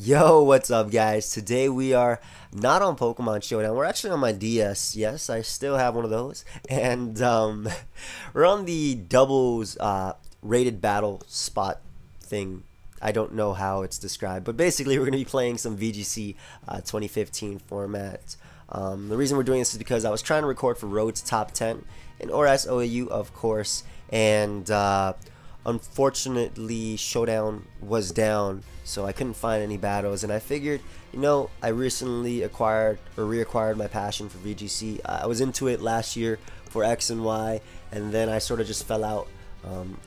Yo, what's up, guys? Today we are not on Pokemon Showdown. We're actually on my DS. Yes, I still have one of those. And we're on the doubles rated battle spot thing. I don't know how it's described, but basically we're going to be playing some VGC 2015 format. The reason we're doing this is because I was trying to record for Road to Top 10 in ORAS OAU, of course, and unfortunately Showdown was down, so I couldn't find any battles, and I figured, you know, I recently reacquired my passion for VGC. I was into it last year for X and Y, and then I sort of just fell out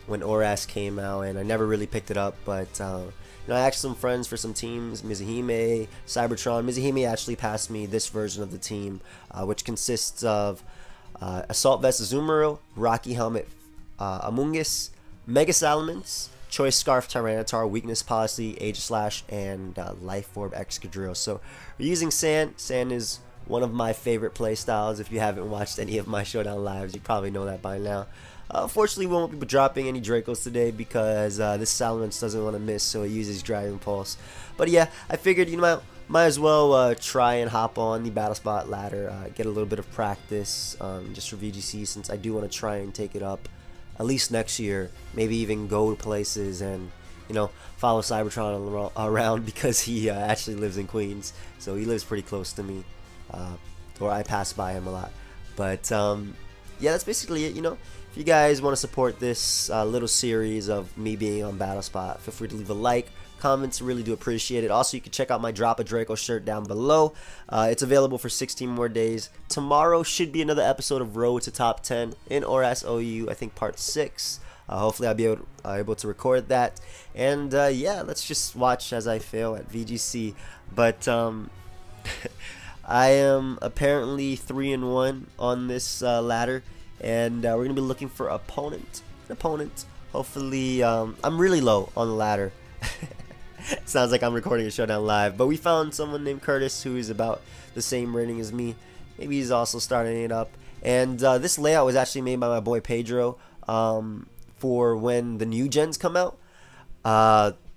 when ORAS came out, and I never really picked it up. But you know, I asked some friends for some teams, Mizuhime, Cybertron. Mizuhime actually passed me this version of the team, which consists of Assault Vest Azumarill, Rocky Helmet Amoonguss, Mega Salamence, Choice Scarf Tyranitar, Weakness Policy, Aegislash, and Life Orb Excadrill. So we're using Sand. Sand is one of my favorite playstyles. If you haven't watched any of my Showdown lives, you probably know that by now. Unfortunately, we won't be dropping any Dracos today because this Salamence doesn't want to miss, so it uses Dragon Pulse. But yeah, I figured, you know, might as well try and hop on the Battle Spot ladder, get a little bit of practice just for VGC, since I do want to try and take it up at least next year, maybe even go to places and, you know, follow Cybertron around because he actually lives in Queens, so he lives pretty close to me, or I pass by him a lot. But yeah, that's basically it. You know, if you guys want to support this little series of me being on Battle Spot, feel free to leave a like, comments, really do appreciate it. Also, you can check out my Drop a Draco shirt down below. It's available for 16 more days. Tomorrow should be another episode of Road to Top 10 in ORAS OU, I think part 6. Hopefully I'll be able to record that. And yeah, let's just watch as I fail at VGC. But I am apparently 3-1 on this ladder, and we're gonna be looking for an opponent. Hopefully, I'm really low on the ladder. Sounds like I'm recording a Showdown live, but we found someone named Curtis who is about the same rating as me. Maybe he's also starting it up. And this layout was actually made by my boy Pedro for when the new gens come out.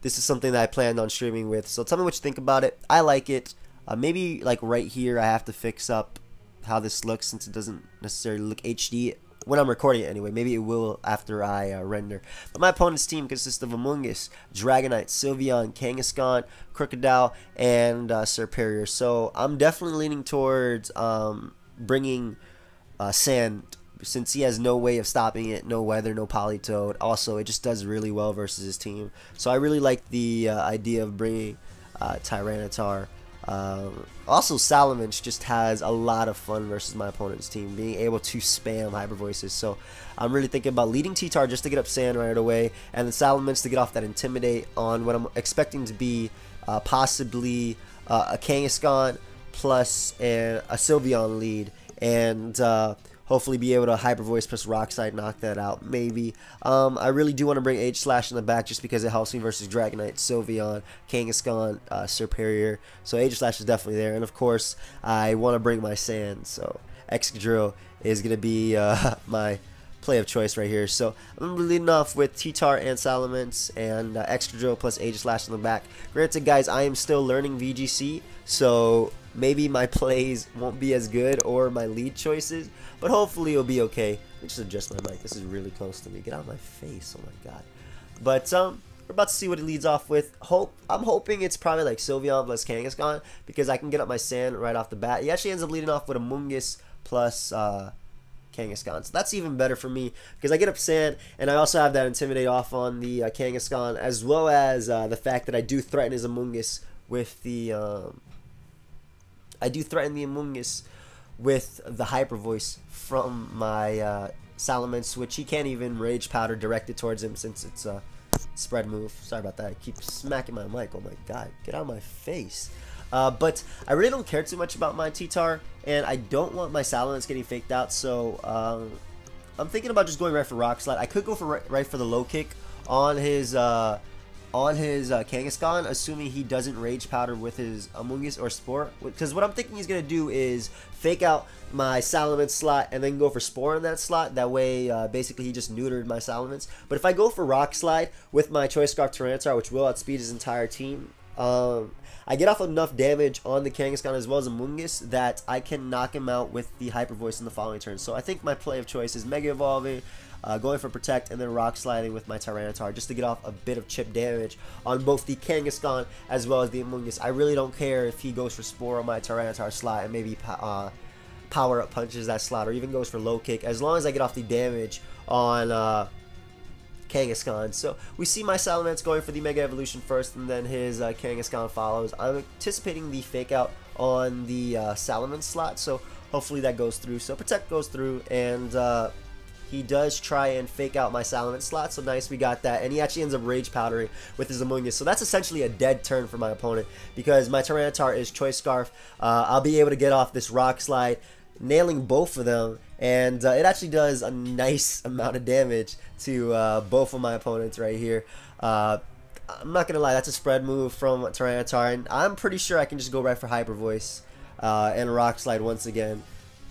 This is something that I planned on streaming with, so tell me what you think about it. I like it. Maybe like right here I have to fix up how this looks, since it doesn't necessarily look HD when I'm recording it anyway. Maybe it will after I render. But my opponent's team consists of Amoonguss, Dragonite, Sylveon, Kangaskhan, Crocodile, and Serperior. So I'm definitely leaning towards bringing Sand, since he has no way of stopping it, no weather, no Politoed. Also, it just does really well versus his team. So I really like the idea of bringing Tyranitar. Also, Salamence just has a lot of fun versus my opponent's team, being able to spam Hyper Voices. So I'm really thinking about leading T-Tar just to get up Sand right away, and then Salamence to get off that Intimidate on what I'm expecting to be possibly a Kangaskhan plus a Sylveon lead, and hopefully be able to Hyper Voice plus Rockslide knock that out, maybe. I really do want to bring Aegislash in the back just because it helps me versus Dragonite, Sylveon, Kangaskhan, Serperior. So Aegislash is definitely there. And of course, I want to bring my Sand. So Excadrill is going to be my play of choice right here. So I'm leading off with T-Tar and Salamence, and Excadrill plus Aegislash in the back. Granted, guys, I am still learning VGC, so maybe my plays won't be as good, or my lead choices, but hopefully it'll be okay. Let me just adjust my mic. This is really close to me. Get out of my face. Oh my god. But we're about to see what it leads off with. I'm hoping it's probably like Sylveon plus Kangaskhan, because I can get up my Sand right off the bat. He actually ends up leading off with Amoonguss plus Kangaskhan. So that's even better for me, because I get up Sand, and I also have that Intimidate off on the Kangaskhan, as well as the fact that I do threaten his Amoonguss with the Hyper Voice from my Salamence, which he can't even Rage Powder direct it towards him since it's a spread move. Sorry about that. I keep smacking my mic. Oh my god. Get out of my face. But I really don't care too much about my T-Tar, and I don't want my Salamence getting faked out, so I'm thinking about just going right for Rockslide. I could go for right for the low kick on his Kangaskhan, assuming he doesn't Rage Powder with his Amoonguss or Spore. Because what I'm thinking he's going to do is fake out my Salamence slot and then go for Spore in that slot. That way, basically, he just neutered my Salamence. But if I go for Rock Slide with my Choice Scarf Tyranitar, which will outspeed his entire team, I get off enough damage on the Kangaskhan as well as Amoonguss that I can knock him out with the Hyper Voice in the following turn. So I think my play of choice is Mega Evolving, going for Protect, and then Rock Sliding with my Tyranitar just to get off a bit of chip damage on both the Kangaskhan as well as the Amoonguss. I really don't care if he goes for Spore on my Tyranitar slot and maybe Power Up punches that slot, or even goes for Low Kick, as long as I get off the damage on Kangaskhan. So we see my Salamence going for the Mega Evolution first, and then his Kangaskhan follows. I'm anticipating the Fake Out on the Salamence slot, so hopefully that goes through. So Protect goes through, and he does try and Fake Out my Salamence slot, so nice, we got that. And he actually ends up Rage Powdering with his Amoonguss, so that's essentially a dead turn for my opponent, because my Tyranitar is Choice Scarf. I'll be able to get off this Rock Slide, nailing both of them, and it actually does a nice amount of damage to both of my opponents right here. I'm not gonna lie, that's a spread move from Tyranitar, and I'm pretty sure I can just go right for Hyper Voice and Rock Slide once again.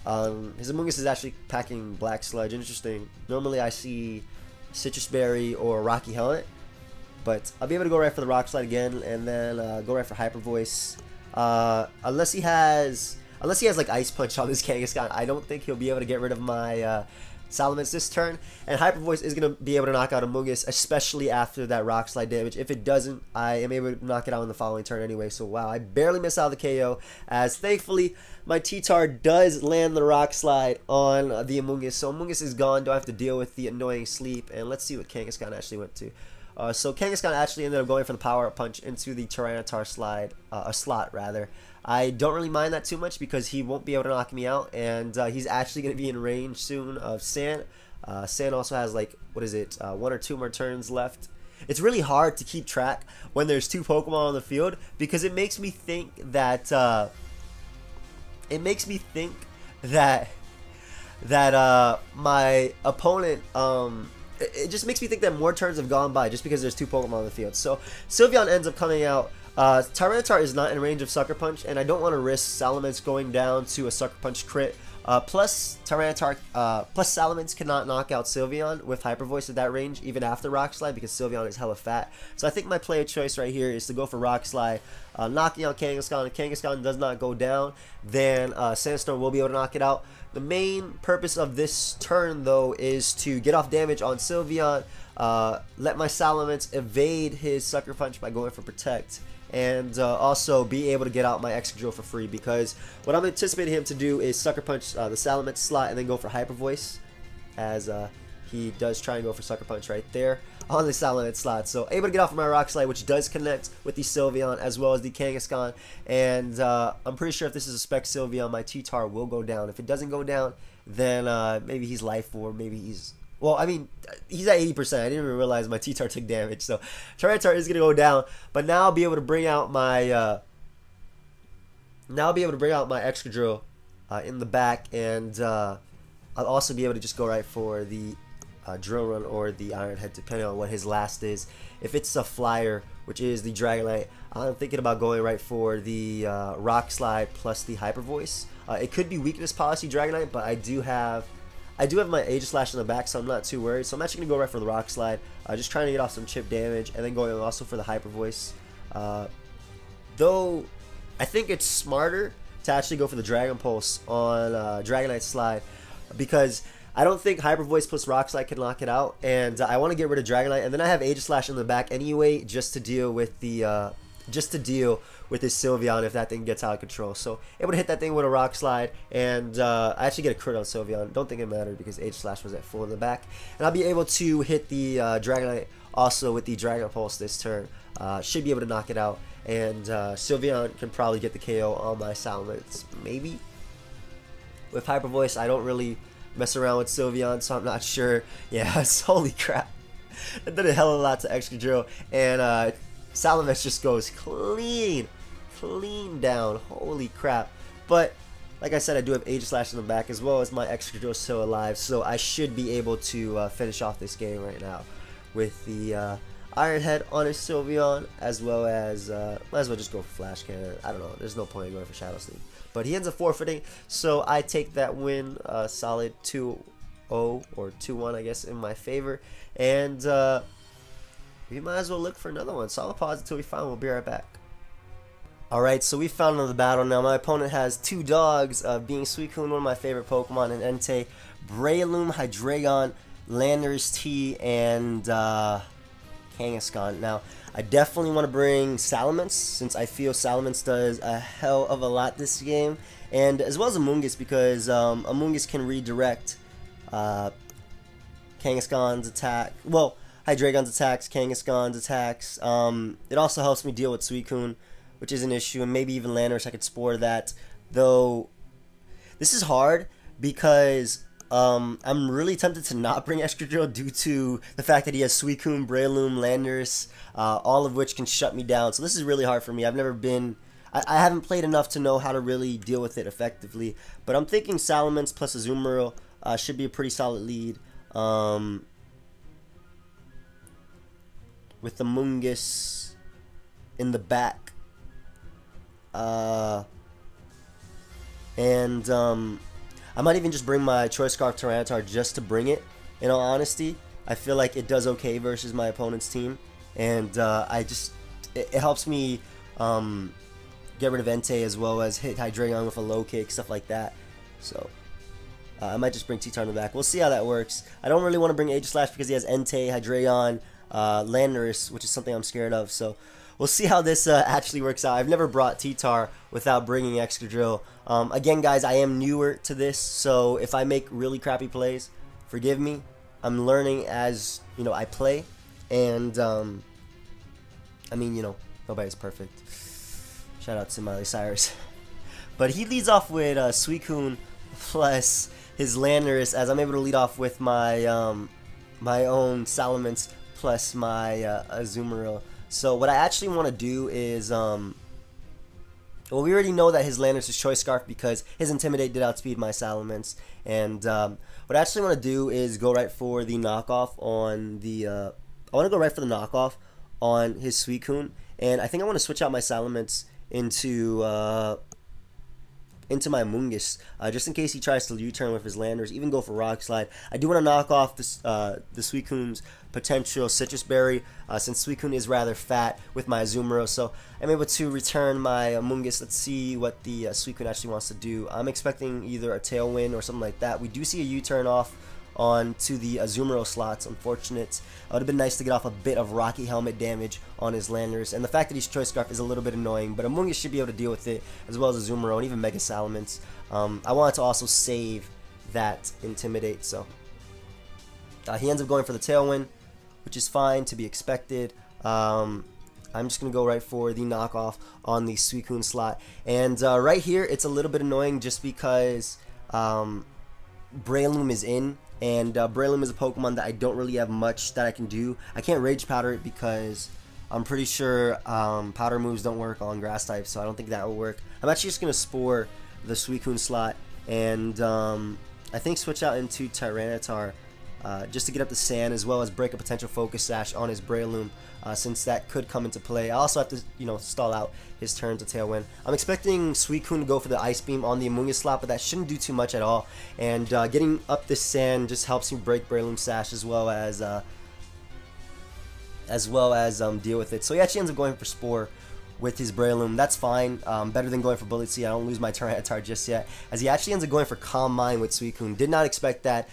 His Amoonguss is actually packing Black Sludge. Interesting. Normally I see Citrus Berry or Rocky Helmet, but I'll be able to go right for the Rock Slide again, and then go right for Hyper Voice. Unless he has like Ice Punch on this Kangaskhan, I don't think he'll be able to get rid of my Salamence this turn. And Hyper Voice is going to be able to knock out Amoonguss, especially after that Rock Slide damage. If it doesn't, I am able to knock it out in the following turn anyway. So wow, I barely miss out the KO, as thankfully my T-Tar does land the Rock Slide on the Amoonguss. So Amoonguss is gone, don't have to deal with the annoying sleep. And let's see what Kangaskhan actually went to. So Kangaskhan actually ended up going for the Power Up Punch into the Tyranitar slot rather. I don't really mind that too much because he won't be able to knock me out, and he's actually going to be in range soon of Sand. Sand also has like, what is it, 1 or 2 more turns left. It's really hard to keep track when there's 2 Pokemon on the field, because it makes me think that my opponent it just makes me think that more turns have gone by just because there's 2 Pokemon on the field. So Sylveon ends up coming out. Tyranitar is not in range of Sucker Punch, and I don't want to risk Salamence going down to a Sucker Punch crit. Plus Salamence cannot knock out Sylveon with Hyper Voice at that range, even after Rock Slide, because Sylveon is hella fat. So I think my play of choice right here is to go for Rock Slide, knocking out Kangaskhan. If Kangaskhan does not go down, then Sandstorm will be able to knock it out. The main purpose of this turn, though, is to get off damage on Sylveon, let my Salamence evade his Sucker Punch by going for Protect, and also be able to get out my Excadrill for free, because what I'm anticipating him to do is Sucker Punch the Salamence slot and then go for Hyper Voice, as he does try and go for Sucker Punch right there on the Salamence slot. So able to get off of my Rock Slide, which does connect with the Sylveon as well as the Kangaskhan, and I'm pretty sure if this is a Spec Sylveon, my T-Tar will go down. If it doesn't go down, then maybe he's Life Orb, maybe he's... Well, I mean, he's at 80%. I didn't even realize my T-Tar took damage. So Tyranitar is going to go down. But now I'll be able to bring out my Excadrill in the back, and I'll also be able to just go right for the Drill Run or the Iron Head, depending on what his last is. If it's a Flyer, which is the Dragonite, I'm thinking about going right for the Rock Slide plus the Hyper Voice. It could be Weakness Policy Dragonite, but I do have my Aegislash in the back, so I'm not too worried. So I'm actually going to go right for the Rock Slide, just trying to get off some chip damage, and then going also for the Hyper Voice. Though I think it's smarter to actually go for the Dragon Pulse on Dragonite Slide, because I don't think Hyper Voice plus Rock Slide can knock it out, and I want to get rid of Dragonite, and then I have Aegislash in the back anyway, just to deal with the this Sylveon if that thing gets out of control. So able to hit that thing with a Rock Slide, and I actually get a crit on Sylveon. Don't think it mattered because Aegislash was at full in the back, and I'll be able to hit the Dragonite also with the Dragon Pulse this turn. Should be able to knock it out, and Sylveon can probably get the KO on my Salamence, maybe. With Hyper Voice, I don't really mess around with Sylveon, so I'm not sure. Yeah, holy crap. That did a hell of a lot to Excadrill, and Salamence just goes clean down. Holy crap. But like I said, I do have Aegislash in the back, as well as my Excadrill still alive, so I should be able to finish off this game right now with the Iron Head on his Sylveon, as well as might as well just go for Flash Cannon. I don't know, there's no point in going for Shadow Sneak, but he ends up forfeiting, so I take that win solid 2-0 or 2-1 I guess in my favor, and we might as well look for another one. So I'll pause until we find. We'll be right back. Alright, so we found another battle now. My opponent has two dogs, being Suicune, one of my favorite Pokemon, and Entei, Breloom, Hydreigon, Landorus T, and Kangaskhan. Now, I definitely want to bring Salamence, since I feel Salamence does a hell of a lot this game, and as well as Amoonguss, because Amoonguss can redirect Kangaskhan's attack. Well, Hydreigon's attacks, Kangaskhan's attacks. It also helps me deal with Suicune, which is an issue, and maybe even Landorus, I could spore that. Though, this is hard because I'm really tempted to not bring Excadrill due to the fact that he has Suicune, Breloom, Landorus, all of which can shut me down. So this is really hard for me. I've never been... I haven't played enough to know how to really deal with it effectively. But I'm thinking Salamence plus Azumarill should be a pretty solid lead. With the Amoonguss in the back. I might even just bring my Choice Scarf Tyranitar just to bring it, in all honesty. I feel like it does okay versus my opponent's team, and it helps me get rid of Entei as well as hit Hydreigon with a low kick, stuff like that. So I might just bring T-Tar in the back. We'll see how that works. I don't really want to bring Aegislash because he has Entei, Hydreigon, Landorus, which is something I'm scared of, so we'll see how this actually works out. I've never brought T-Tar without bringing Excadrill. Again, guys, I am newer to this, so if I make really crappy plays, forgive me. I'm learning as, you know, I play, and, I mean, you know, nobody's perfect. Shout out to Miley Cyrus. But he leads off with Suicune plus his Landorus, as I'm able to lead off with my, my own Salamence plus my Azumarill. So what I actually want to do is, well, we already know that his Landorus is Choice Scarf because his Intimidate did outspeed my Salamence. And what I actually want to do is go right for the knockoff on the, I want to go right for the knockoff on his Suicune. And I think I want to switch out my Salamence into my Amoonguss, just in case he tries to U-turn with his Landorus, even go for Rockslide. I do want to knock off this, the Suicune's potential Citrus Berry, since Suicune is rather fat with my Azumarill, so I'm able to return my Amoonguss. Let's see what the Suicune actually wants to do. I'm expecting either a Tailwind or something like that. We do see a U-turn off onto the Azumarill slots. Unfortunate. It would have been nice to get off a bit of Rocky Helmet damage on his Landorus, and the fact that he's Choice Scarf is a little bit annoying, but Amoonguss should be able to deal with it, as well as Azumarill and even Mega Salamence. I wanted to also save that Intimidate, so he ends up going for the Tailwind, which is fine, to be expected. I'm just going to go right for the knockoff on the Suicune slot, and right here it's a little bit annoying just because Breloom is in, and Breloom is a Pokemon that I don't really have much that I can do. I can't Rage Powder it because I'm pretty sure Powder moves don't work on Grass type, so I don't think that will work. I'm actually just going to Spore the Suicune slot, and I think switch out into Tyranitar just to get up the sand, as well as break a potential Focus Sash on his Breloom, since that could come into play. I also have to, you know, stall out his turn to Tailwind. I'm expecting Suicune to go for the Ice Beam on the Amoonguss slot, but that shouldn't do too much at all. And getting up this sand just helps me break Breloom Sash, as well as deal with it. So he actually ends up going for Spore with his Breloom. That's fine. Better than going for Bullet Seed. I don't lose my Tyranitar just yet, as he actually ends up going for Calm Mind with Suicune. Did not expect that.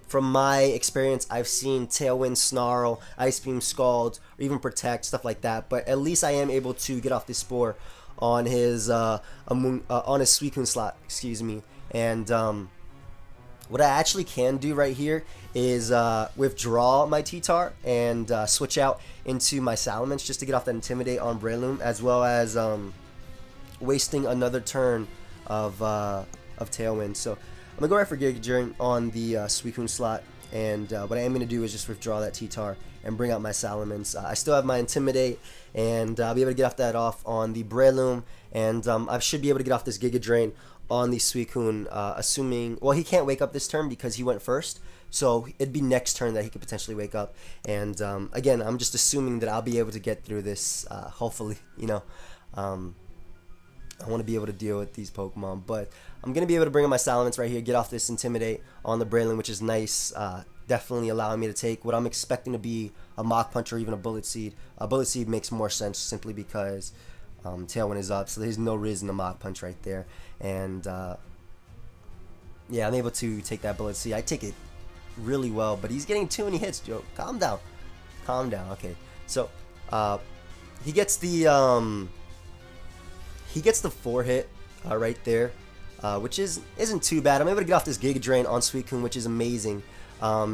From my experience, I've seen Tailwind, Snarl, Ice Beam, Scald, or even Protect, stuff like that. But at least I am able to get off this Spore on his Suicune slot. Excuse me. And what I actually can do right here is withdraw my T-Tar and switch out into my Salamence just to get off that Intimidate on Breloom, as well as wasting another turn of Tailwind. So I'm going to go right for Giga Drain on the Suicune slot, and what I am going to do is just withdraw that T-Tar and bring out my Salamence. I still have my Intimidate, and I'll be able to get that off on the Breloom, and I should be able to get off this Giga Drain on the Suicune, assuming, well, he can't wake up this turn because he went first, so it'd be next turn that he could potentially wake up. And again, I'm just assuming that I'll be able to get through this, hopefully, you know. I want to be able to deal with these Pokemon, but I'm going to be able to bring in my Salamence right here, get off this Intimidate on the Breloom, which is nice, definitely allowing me to take what I'm expecting to be a Mach Punch or even a Bullet Seed. A Bullet Seed makes more sense simply because Tailwind is up, so there's no reason to Mach Punch right there. And yeah, I'm able to take that bullet. See, I take it really well, but he's getting too many hits, Joe. Calm down. Calm down. Okay, so he gets the 4 hit right there, which isn't too bad. I'm able to get off this Giga Drain on Suicune, which is amazing.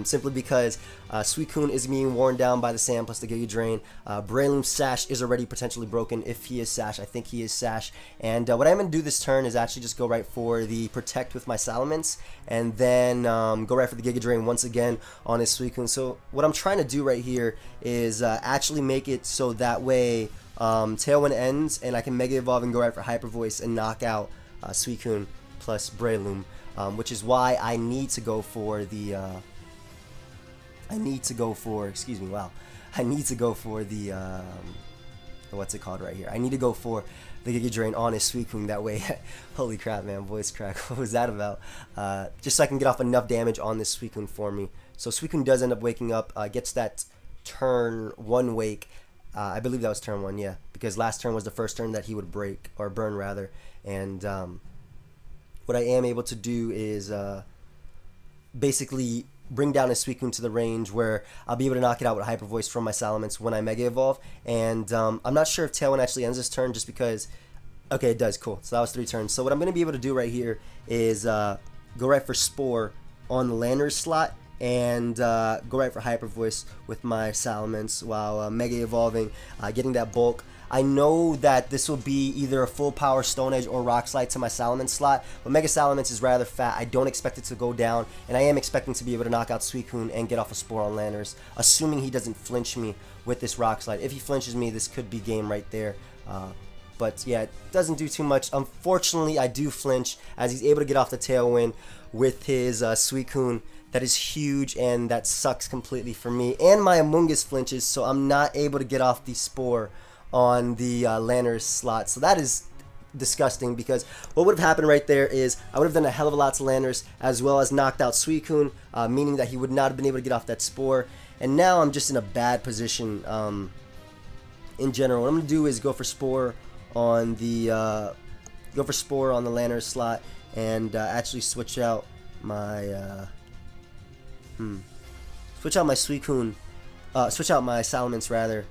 Simply because Suicune is being worn down by the Sand plus the Giga Drain. Breloom's Sash is already potentially broken if he is Sash. I think he is Sash. And what I'm going to do this turn is actually just go right for the Protect with my Salamence, and then go right for the Giga Drain once again on his Suicune. So what I'm trying to do right here is actually make it so that way Tailwind ends, and I can Mega Evolve and go right for Hyper Voice and knock out Suicune plus Breloom, which is why I need to go for the excuse me, wow. I need to go for the, what's it called right here? I need to go for the Giga Drain on his Suicune, that way, holy crap, man, voice crack, what was that about? Just so I can get off enough damage on this Suicune for me. So Suicune does end up waking up, gets that turn 1 wake. I believe that was turn 1, yeah, because last turn was the first turn that he would break, or burn rather, and what I am able to do is basically bring down his Suicune to the range where I'll be able to knock it out with Hyper Voice from my Salamence when I Mega Evolve. And I'm not sure if Tailwind actually ends this turn just because... Okay, it does. Cool. So that was 3 turns. So what I'm going to be able to do right here is go right for Spore on the Landers slot and go right for Hyper Voice with my Salamence while Mega Evolving, getting that bulk. I know that this will be either a full power Stone Edge or Rock Slide to my Salamence slot, but Mega Salamence is rather fat. I don't expect it to go down, and I am expecting to be able to knock out Suicune and get off a Spore on Landers, assuming he doesn't flinch me with this Rock Slide. If he flinches me, this could be game right there. But yeah, it doesn't do too much. Unfortunately, I do flinch as he's able to get off the Tailwind with his Suicune. That is huge, and that sucks completely for me. And my Amoonguss flinches, so I'm not able to get off the Spore on the Landers slot. So that is disgusting, because what would have happened right there is I would have done a hell of a lot to Landers as well as knocked out Suicune, meaning that he would not have been able to get off that Spore. And now I'm just in a bad position in general. What I'm going to do is go for Spore on the Landers slot and actually switch out my Suicune, switch out my Salamence rather.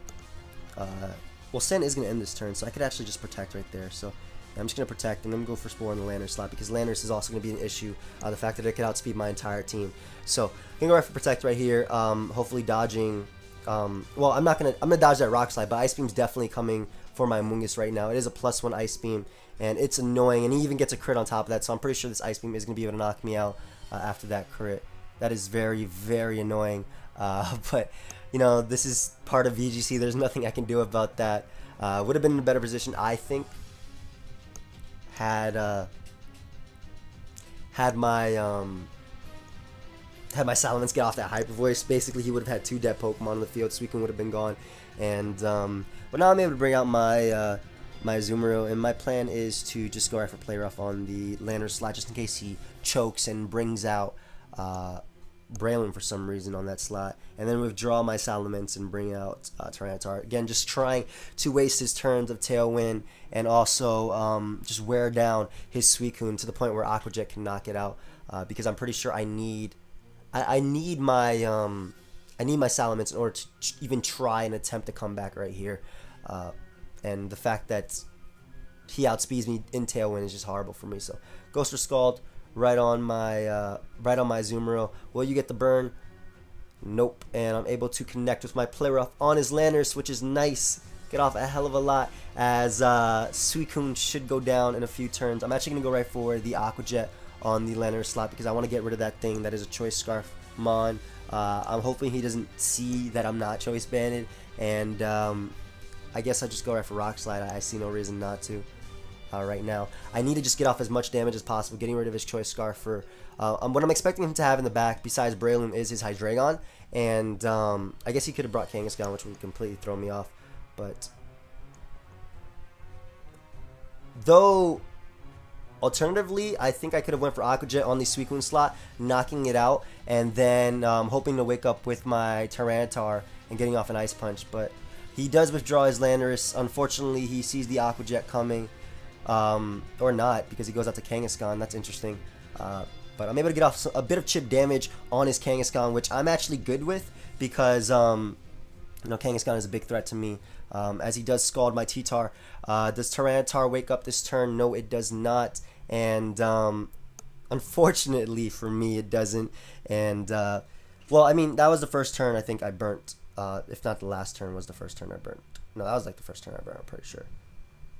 Well, Sand is going to end this turn, so I could actually just Protect right there. So I'm just going to Protect, and then go for Spore on the Landers slot, because Landers is also going to be an issue. The fact that it could outspeed my entire team. So I'm going to go right for Protect right here, hopefully dodging... well, I'm going to dodge that Rock Slide, but Ice Beam's definitely coming for my Amoonguss right now. It is a +1 Ice Beam, and it's annoying, and he even gets a crit on top of that, so I'm pretty sure this Ice Beam is going to be able to knock me out after that crit. That is very, very annoying. But, you know, this is part of VGC. There's nothing I can do about that. Would have been in a better position, I think, had my Salamence get off that Hyper Voice. Basically, he would have had 2 dead Pokemon on the field. Suicune would have been gone. And but now I'm able to bring out my my Azumarill, and my plan is to just go right for Play Rough on the Landers slot, just in case he chokes and brings out Breloom for some reason on that slot, and then withdraw my Salamence and bring out Tyranitar. Again, just trying to waste his turns of Tailwind and also just wear down his Suicune to the point where Aqua Jet can knock it out, because I'm pretty sure I need my Salamence in order to even try and attempt to come back right here, and the fact that he outspeeds me in Tailwind is just horrible for me. So Ghost or Scald right on my Azumarill. Will you get the burn? Nope. And I'm able to connect with my Play Rough on his Landers, which is nice. Get off a hell of a lot, as Suicune should go down in a few turns. I'm actually going to go right for the Aqua Jet on the Landers slot, because I want to get rid of that thing that is a Choice Scarf Mon. I'm hoping he doesn't see that I'm not Choice Banded, and I guess I just go right for Rock Slide. I see no reason not to. Right now, I need to just get off as much damage as possible, getting rid of his Choice Scarf. For what I'm expecting him to have in the back, besides Breloom, is his Hydreigon, and I guess he could have brought Kangaskhan, which would completely throw me off. But though, alternatively, I think I could have went for Aqua Jet on the Suicune slot, knocking it out, and then hoping to wake up with my Tyranitar and getting off an Ice Punch. But He does withdraw his Landorus. Unfortunately, he sees the Aqua Jet coming. Or not, because he goes out to Kangaskhan. That's interesting. But I'm able to get off a bit of chip damage on his Kangaskhan, which I'm actually good with because, Kangaskhan is a big threat to me. As he does scald my T-Tar. Does Tyranitar wake up this turn? No, it does not. And, unfortunately for me, it doesn't. And, well, I mean, that was the first turn I think I burnt. If not the last turn was the first turn I burnt. No, that was like the first turn I burnt, I'm pretty sure.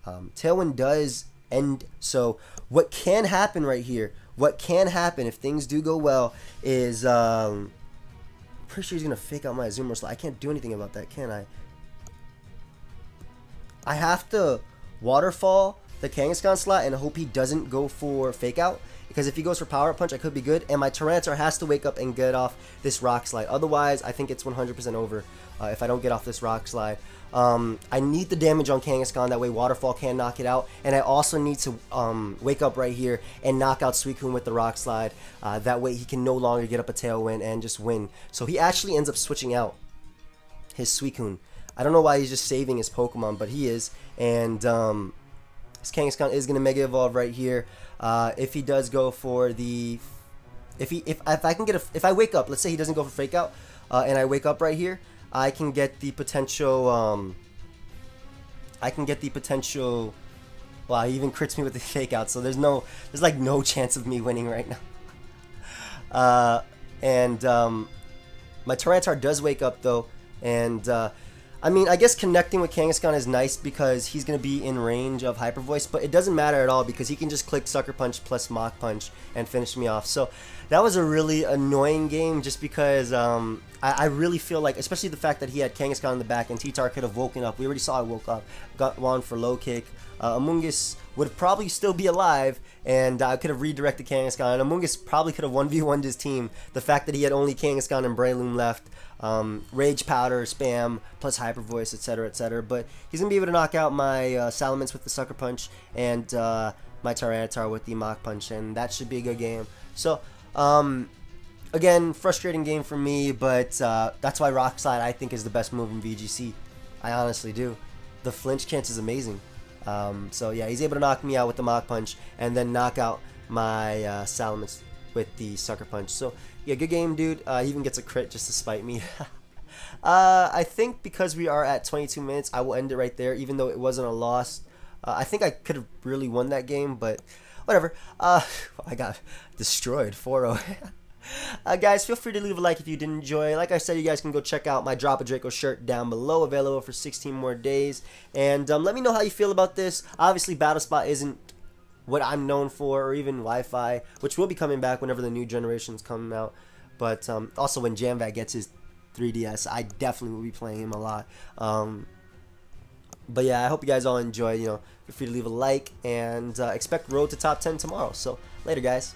Tailwind does end. So what can happen right here, what can happen if things do go well is, I'm pretty sure he's going to fake out my Azumarill slot. I can't do anything about that, can I? I have to waterfall the Kangaskhan slot and hope he doesn't go for fake out. Because if he goes for Power Punch, I could be good. And my Tyranitar has to wake up and get off this Rock Slide. Otherwise, I think it's 100% over if I don't get off this Rock Slide. I need the damage on Kangaskhan. That way Waterfall can knock it out. And I also need to wake up right here and knock out Suicune with the Rock Slide. That way he can no longer get up a Tailwind and just win. So he actually ends up switching out his Suicune. I don't know why he's just saving his Pokemon, but he is. And his Kangaskhan is going to Mega Evolve right here. If he does go for the... If I wake up, let's say he doesn't go for Fake Out, and I wake up right here, I can get the potential... Wow, he even crits me with the Fake Out, so there's like no chance of me winning right now. My Tyranitar does wake up though, and I mean, I guess connecting with Kangaskhan is nice because he's going to be in range of Hyper Voice, but it doesn't matter at all because he can just click Sucker Punch plus Mach Punch and finish me off. So that was a really annoying game just because I really feel like, especially the fact that he had Kangaskhan in the back and T-Tar could have woken up. We already saw I woke up, got one for low kick. Amoonguss would probably still be alive, and I could have redirected Kangaskhan. And Amoonguss probably could have 1v1'd his team. The fact that he had only Kangaskhan and Breloom left, Rage Powder, Spam, plus Hyper Voice, etc., etc. But he's going to be able to knock out my Salamence with the Sucker Punch and my Tyranitar with the Mach Punch, and that should be a good game. So, again, frustrating game for me, but that's why Rockslide I think is the best move in VGC. I honestly do. The flinch chance is amazing. So yeah, he's able to knock me out with the Mach Punch and then knock out my Salamence with the Sucker Punch. So yeah, good game, dude. He even gets a crit just to spite me. I think because we are at 22 minutes, I will end it right there, even though it wasn't a loss. I think I could have really won that game, but whatever. I got destroyed 4-0. Guys, feel free to leave a like if you did enjoy. Like I said, you guys can go check out my Drop a Draco shirt down below, available for 16 more days. And let me know how you feel about this. Obviously, Battle Spot isn't what I'm known for, or even Wi-Fi, which will be coming back whenever the new generations come out. But also when Jamvat gets his 3DS, I definitely will be playing him a lot. But yeah, I hope you guys all enjoy. Feel free to leave a like, and expect Road to Top 10 tomorrow. So later, guys.